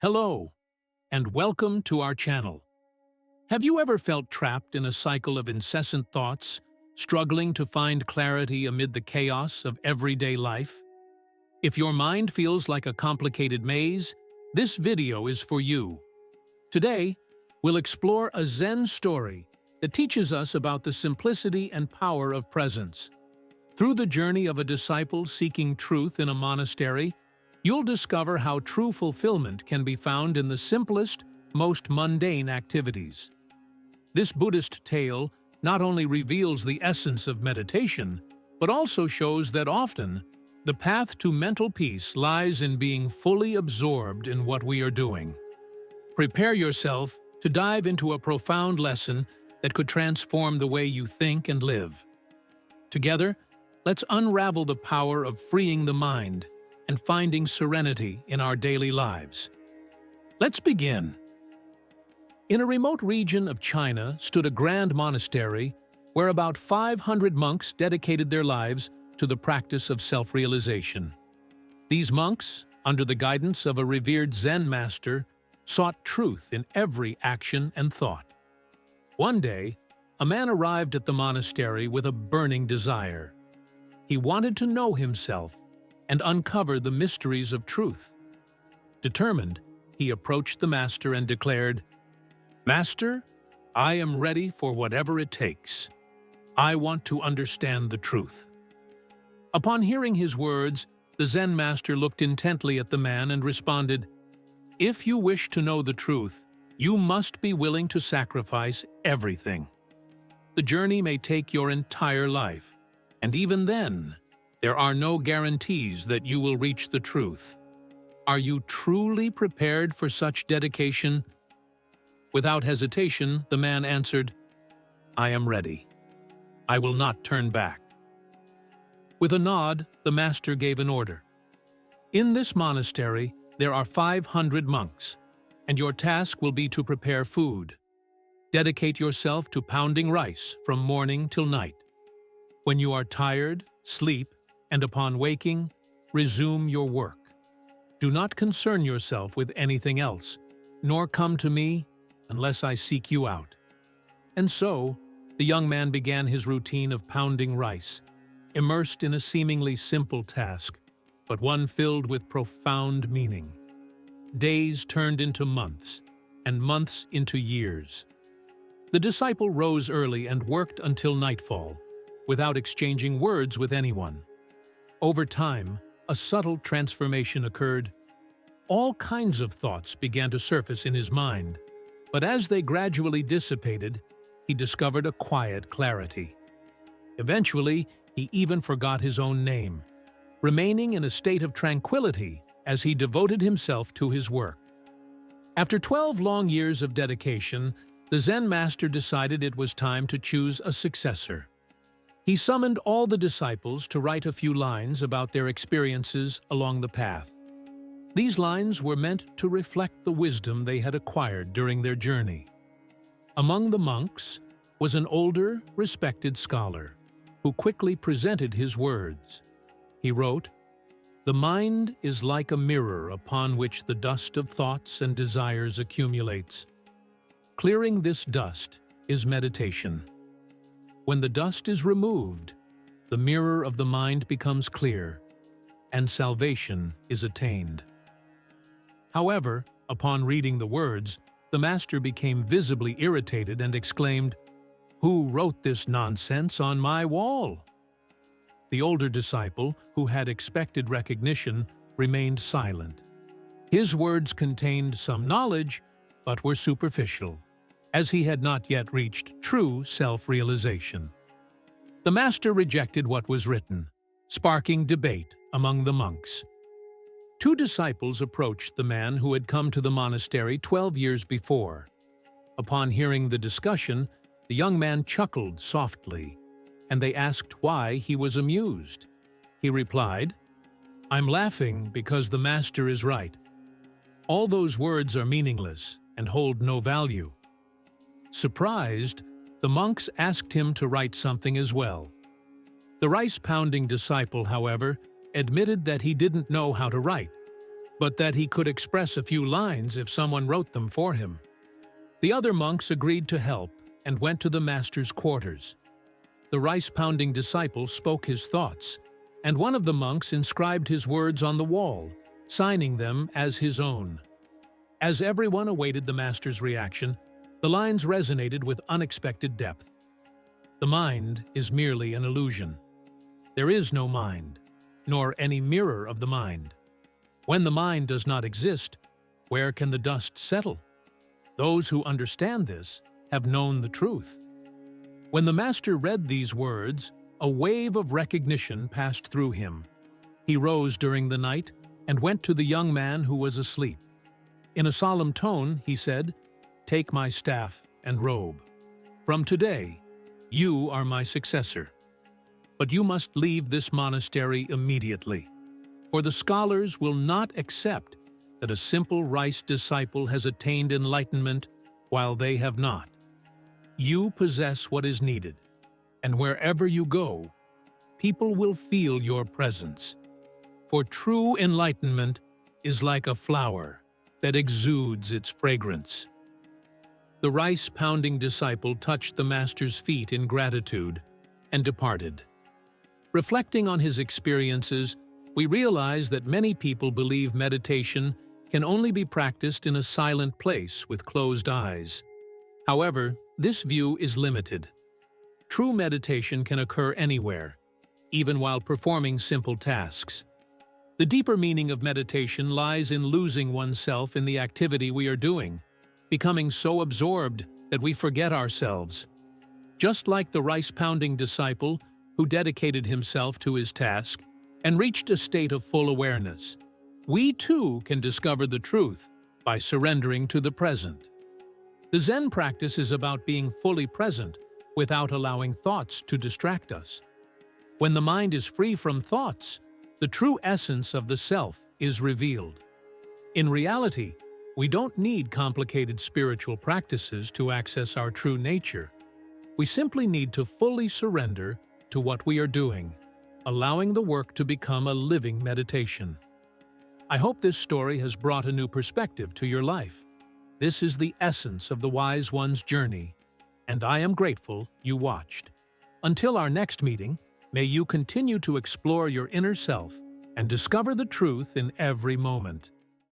Hello, and welcome to our channel. Have you ever felt trapped in a cycle of incessant thoughts, struggling to find clarity amid the chaos of everyday life? If your mind feels like a complicated maze, this video is for you. Today, we'll explore a Zen story that teaches us about the simplicity and power of presence. Through the journey of a disciple seeking truth in a monastery, you'll discover how true fulfillment can be found in the simplest, most mundane activities. This Buddhist tale not only reveals the essence of meditation, but also shows that often, the path to mental peace lies in being fully absorbed in what we are doing. Prepare yourself to dive into a profound lesson that could transform the way you think and live. Together, let's unravel the power of freeing the mind and finding serenity in our daily lives. Let's begin. In a remote region of China stood a grand monastery where about 500 monks dedicated their lives to the practice of self-realization. These monks, under the guidance of a revered Zen master, sought truth in every action and thought. One day, a man arrived at the monastery with a burning desire. He wanted to know himself and uncover the mysteries of truth. Determined, he approached the master and declared, "Master, I am ready for whatever it takes. I want to understand the truth." Upon hearing his words, the Zen master looked intently at the man and responded, "If you wish to know the truth, you must be willing to sacrifice everything. The journey may take your entire life, and even then, there are no guarantees that you will reach the truth. Are you truly prepared for such dedication?" Without hesitation, the man answered, "I am ready. I will not turn back." With a nod, the master gave an order. "In this monastery, there are 500 monks, and your task will be to prepare food. Dedicate yourself to pounding rice from morning till night. When you are tired, sleep, and upon waking, resume your work. Do not concern yourself with anything else, nor come to me unless I seek you out." And so, the young man began his routine of pounding rice, immersed in a seemingly simple task, but one filled with profound meaning. Days turned into months, and months into years. The disciple rose early and worked until nightfall, without exchanging words with anyone. Over time, a subtle transformation occurred. All kinds of thoughts began to surface in his mind, but as they gradually dissipated, he discovered a quiet clarity. Eventually, he even forgot his own name, remaining in a state of tranquility as he devoted himself to his work. After 12 long years of dedication, the Zen master decided it was time to choose a successor. He summoned all the disciples to write a few lines about their experiences along the path. These lines were meant to reflect the wisdom they had acquired during their journey. Among the monks was an older, respected scholar, who quickly presented his words. He wrote, "The mind is like a mirror upon which the dust of thoughts and desires accumulates. Clearing this dust is meditation. When the dust is removed, the mirror of the mind becomes clear, and salvation is attained." However, upon reading the words, the master became visibly irritated and exclaimed, "Who wrote this nonsense on my wall?" The older disciple, who had expected recognition, remained silent. His words contained some knowledge, but were superficial, as he had not yet reached true self-realization. The master rejected what was written, sparking debate among the monks. Two disciples approached the man who had come to the monastery 12 years before. Upon hearing the discussion, the young man chuckled softly, and they asked why he was amused. He replied, "I'm laughing because the master is right. All those words are meaningless and hold no value." Surprised, the monks asked him to write something as well. The rice-pounding disciple, however, admitted that he didn't know how to write, but that he could express a few lines if someone wrote them for him. The other monks agreed to help and went to the master's quarters. The rice-pounding disciple spoke his thoughts, and one of the monks inscribed his words on the wall, signing them as his own. As everyone awaited the master's reaction, the lines resonated with unexpected depth. The mind is merely an illusion. There is no mind, nor any mirror of the mind. When the mind does not exist, where can the dust settle? Those who understand this have known the truth. When the master read these words, a wave of recognition passed through him. He rose during the night and went to the young man who was asleep. In a solemn tone, he said, "Take my staff and robe. From today, you are my successor. But you must leave this monastery immediately, for the scholars will not accept that a simple rice disciple has attained enlightenment while they have not. You possess what is needed, and wherever you go, people will feel your presence. For true enlightenment is like a flower that exudes its fragrance." The rice-pounding disciple touched the master's feet in gratitude and departed. Reflecting on his experiences, we realize that many people believe meditation can only be practiced in a silent place with closed eyes. However, this view is limited. True meditation can occur anywhere, even while performing simple tasks. The deeper meaning of meditation lies in losing oneself in the activity we are doing, becoming so absorbed that we forget ourselves. Just like the rice-pounding disciple who dedicated himself to his task and reached a state of full awareness, we too can discover the truth by surrendering to the present. The Zen practice is about being fully present without allowing thoughts to distract us. When the mind is free from thoughts, the true essence of the self is revealed. In reality, we don't need complicated spiritual practices to access our true nature. We simply need to fully surrender to what we are doing, allowing the work to become a living meditation. I hope this story has brought a new perspective to your life. This is the essence of the wise one's journey, and I am grateful you watched. Until our next meeting, may you continue to explore your inner self and discover the truth in every moment.